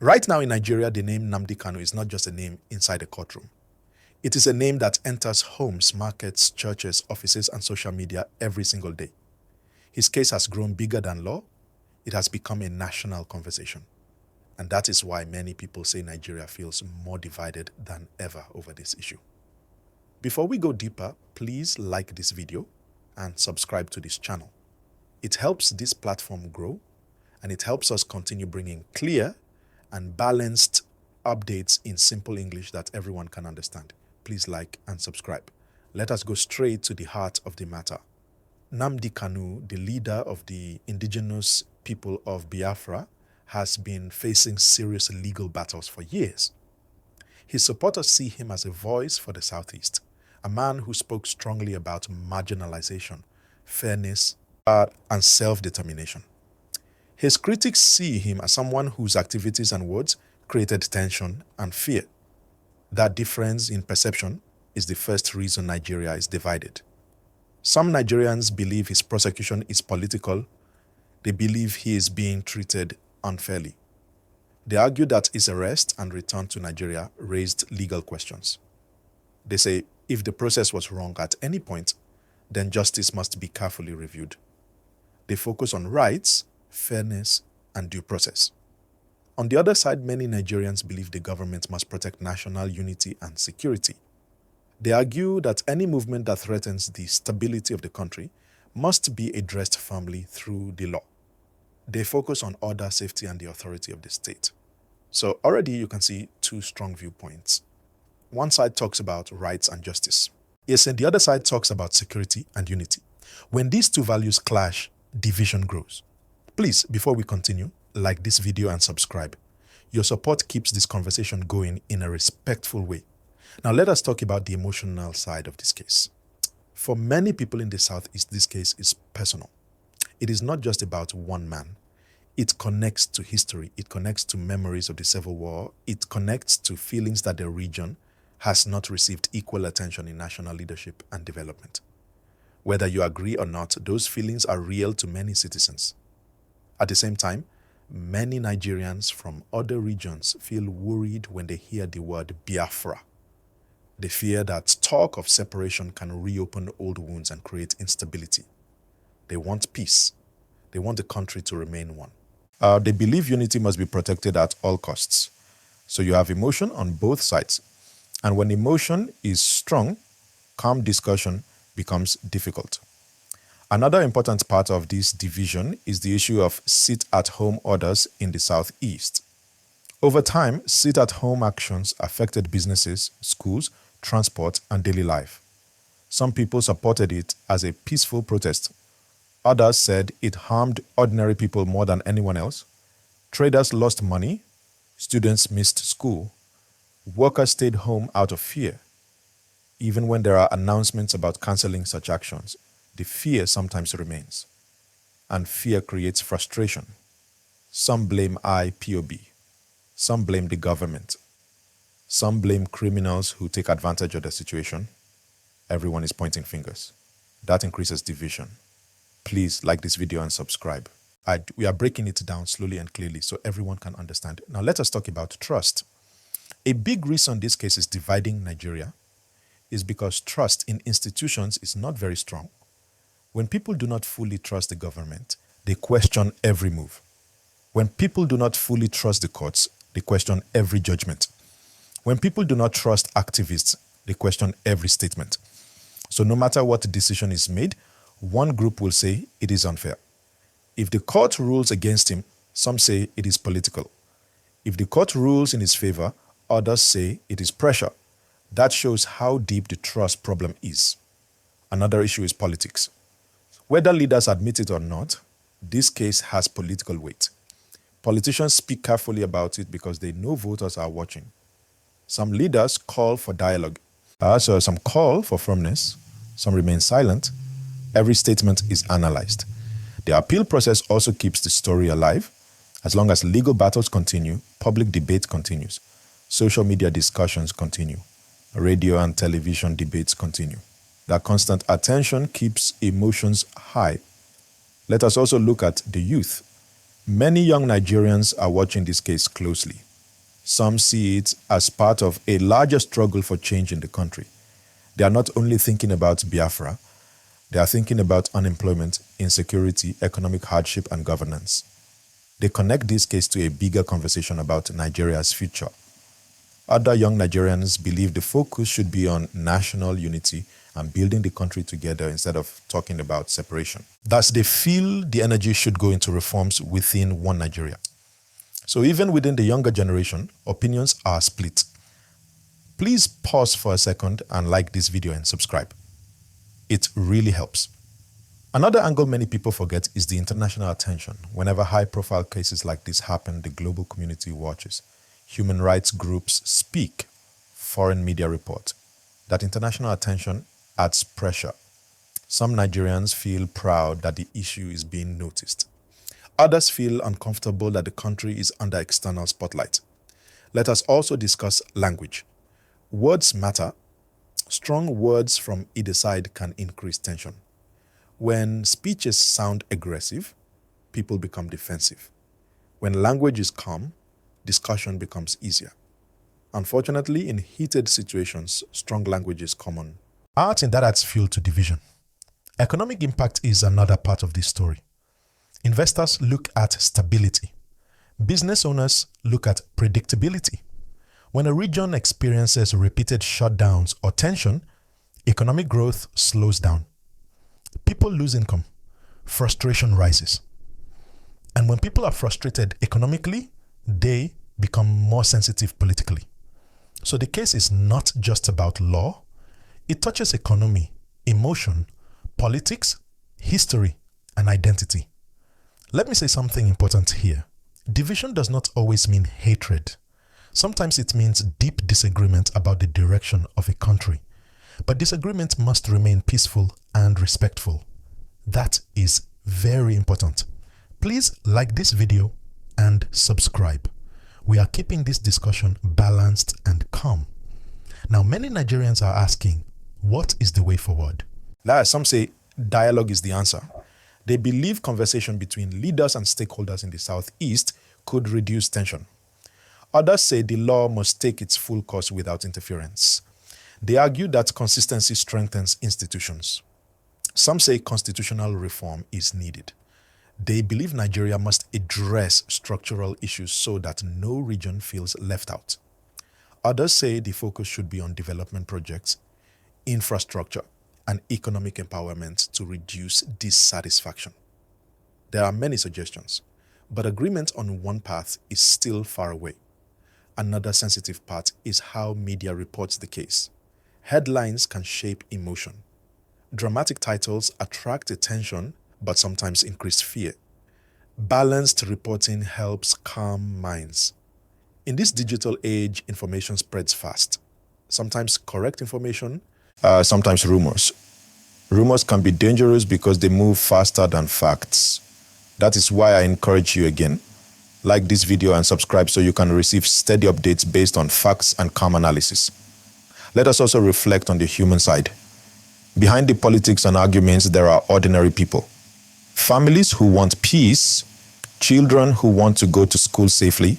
Right now in Nigeria, the name Nnamdi Kanu is not just a name inside a courtroom. It is a name that enters homes, markets, churches, offices, and social media every single day. His case has grown bigger than law. It has become a national conversation. And that is why many people say Nigeria feels more divided than ever over this issue. Before we go deeper, please like this video and subscribe to this channel. It helps this platform grow, and it helps us continue bringing clear and balanced updates in simple English that everyone can understand. Please like and subscribe. Let us go straight to the heart of the matter. Nnamdi Kanu, the leader of the indigenous people of Biafra, has been facing serious legal battles for years. His supporters see him as a voice for the Southeast, a man who spoke strongly about marginalization, fairness, and self-determination. His critics see him as someone whose activities and words created tension and fear. That difference in perception is the first reason Nigeria is divided. Some Nigerians believe his prosecution is political. They believe he is being treated unfairly. They argue that his arrest and return to Nigeria raised legal questions. They say if the process was wrong at any point, then justice must be carefully reviewed. They focus on rights, fairness, and due process. On the other side, many Nigerians believe the government must protect national unity and security. They argue that any movement that threatens the stability of the country must be addressed firmly through the law. They focus on order, safety, and the authority of the state. So already you can see two strong viewpoints. One side talks about rights and justice. Yes, and the other side talks about security and unity. When these two values clash, division grows. Please, before we continue, like this video and subscribe. Your support keeps this conversation going in a respectful way. Now let us talk about the emotional side of this case. For many people in the Southeast, this case is personal. It is not just about one man. It connects to history. It connects to memories of the Civil War. It connects to feelings that the region has not received equal attention in national leadership and development. Whether you agree or not, those feelings are real to many citizens. At the same time, many Nigerians from other regions feel worried when they hear the word Biafra. They fear that talk of separation can reopen old wounds and create instability. They want peace. They want the country to remain one. They believe unity must be protected at all costs. So you have emotion on both sides. And when emotion is strong, calm discussion becomes difficult. Another important part of this division is the issue of sit-at-home orders in the Southeast. Over time, sit-at-home actions affected businesses, schools, transport, and daily life. Some people supported it as a peaceful protest. Others said it harmed ordinary people more than anyone else. Traders lost money. Students missed school. Workers stayed home out of fear. Even when there are announcements about canceling such actions, the fear sometimes remains. And fear creates frustration. Some blame IPOB. Some blame the government. Some blame criminals who take advantage of the situation. Everyone is pointing fingers. That increases division. Please like this video and subscribe. We are breaking it down slowly and clearly so everyone can understand. Now let us talk about trust. A big reason this case is dividing Nigeria is because trust in institutions is not very strong. When people do not fully trust the government, they question every move. When people do not fully trust the courts, they question every judgment. When people do not trust activists, they question every statement. So no matter what decision is made, one group will say it is unfair. If the court rules against him, some say it is political. If the court rules in his favor, others say it is pressure. That shows how deep the trust problem is. Another issue is politics. Whether leaders admit it or not, this case has political weight. Politicians speak carefully about it because they know voters are watching. Some leaders call for dialogue. So some call for firmness. Some remain silent. Every statement is analyzed. The appeal process also keeps the story alive. As long as legal battles continue, public debate continues. Social media discussions continue. Radio and television debates continue. That constant attention keeps emotions high. Let us also look at the youth. Many young Nigerians are watching this case closely. Some see it as part of a larger struggle for change in the country. They are not only thinking about Biafra, they are thinking about unemployment, insecurity, economic hardship, and governance. They connect this case to a bigger conversation about Nigeria's future. Other young Nigerians believe the focus should be on national unity and building the country together instead of talking about separation. Thus, they feel the energy should go into reforms within one Nigeria. So even within the younger generation, opinions are split. Please pause for a second and like this video and subscribe. It really helps. Another angle many people forget is the international attention. Whenever high-profile cases like this happen, the global community watches. Human rights groups speak, foreign media report. That international attention adds pressure. Some Nigerians feel proud that the issue is being noticed. Others feel uncomfortable that the country is under external spotlight. Let us also discuss language. Words matter. Strong words from either side can increase tension. When speeches sound aggressive, people become defensive. When language is calm, discussion becomes easier. Unfortunately, in heated situations, strong language is common. I think that adds fuel to division. Economic impact is another part of this story. Investors look at stability. Business owners look at predictability. When a region experiences repeated shutdowns or tension, economic growth slows down. People lose income. Frustration rises. And when people are frustrated economically, they become more sensitive politically. So the case is not just about law. It touches economy, emotion, politics, history, and identity. Let me say something important here. Division does not always mean hatred. Sometimes it means deep disagreement about the direction of a country. But disagreement must remain peaceful and respectful. That is very important. Please like this video and subscribe. We are keeping this discussion balanced and calm. Now, many Nigerians are asking, what is the way forward? Some say dialogue is the answer. They believe conversation between leaders and stakeholders in the Southeast could reduce tension. Others say the law must take its full course without interference. They argue that consistency strengthens institutions. Some say constitutional reform is needed. They believe Nigeria must address structural issues so that no region feels left out. Others say the focus should be on development projects, infrastructure, and economic empowerment to reduce dissatisfaction. There are many suggestions, but agreement on one path is still far away. Another sensitive part is how media reports the case. Headlines can shape emotion. Dramatic titles attract attention, but sometimes increase fear. Balanced reporting helps calm minds. In this digital age, information spreads fast. Sometimes correct information, sometimes rumors. Rumors can be dangerous because they move faster than facts. That is why I encourage you again, like this video and subscribe so you can receive steady updates based on facts and calm analysis. Let us also reflect on the human side. Behind the politics and arguments, there are ordinary people. Families who want peace, children who want to go to school safely,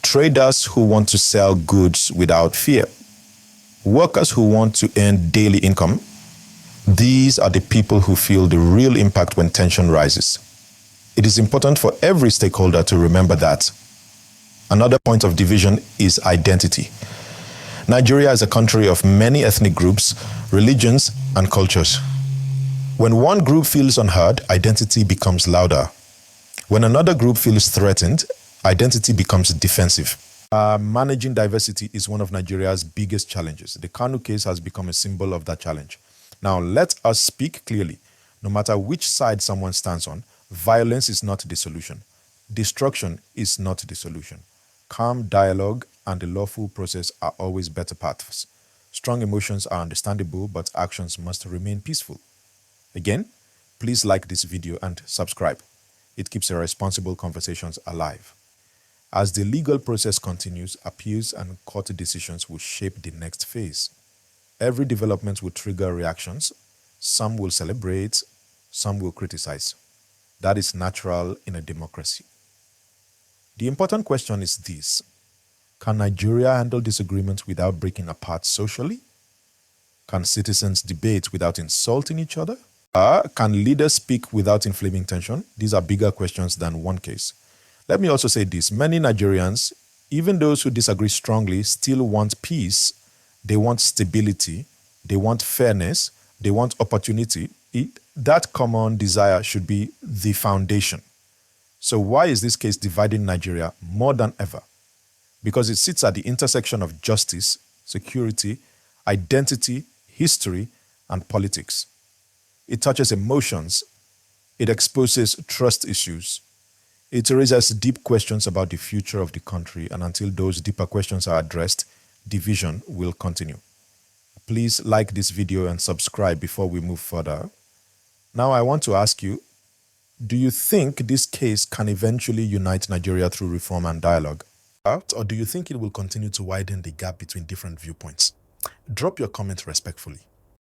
traders who want to sell goods without fear, workers who want to earn daily income. These are the people who feel the real impact when tension rises. It is important for every stakeholder to remember that. Another point of division is identity. Nigeria is a country of many ethnic groups, religions, and cultures. When one group feels unheard, identity becomes louder. When another group feels threatened, identity becomes defensive. Managing diversity is one of Nigeria's biggest challenges. The Kanu case has become a symbol of that challenge. Now, let us speak clearly. No matter which side someone stands on, violence is not the solution. Destruction is not the solution. Calm dialogue and the lawful process are always better paths. Strong emotions are understandable, but actions must remain peaceful. Again, please like this video and subscribe. It keeps our responsible conversations alive. As the legal process continues, appeals and court decisions will shape the next phase. Every development will trigger reactions. Some will celebrate, some will criticize. That is natural in a democracy. The important question is this: Can Nigeria handle disagreements without breaking apart socially? Can citizens debate without insulting each other? Can leaders speak without inflaming tension? These are bigger questions than one case. Let me also say this. Many Nigerians, even those who disagree strongly, still want peace. They want stability. They want fairness. They want opportunity. That common desire should be the foundation. So why is this case dividing Nigeria more than ever? Because it sits at the intersection of justice, security, identity, history, and politics. It touches emotions. It exposes trust issues. It raises deep questions about the future of the country, and until those deeper questions are addressed, division will continue. Please like this video and subscribe before we move further. Now I want to ask you, do you think this case can eventually unite Nigeria through reform and dialogue? Or do you think it will continue to widen the gap between different viewpoints? Drop your comment respectfully.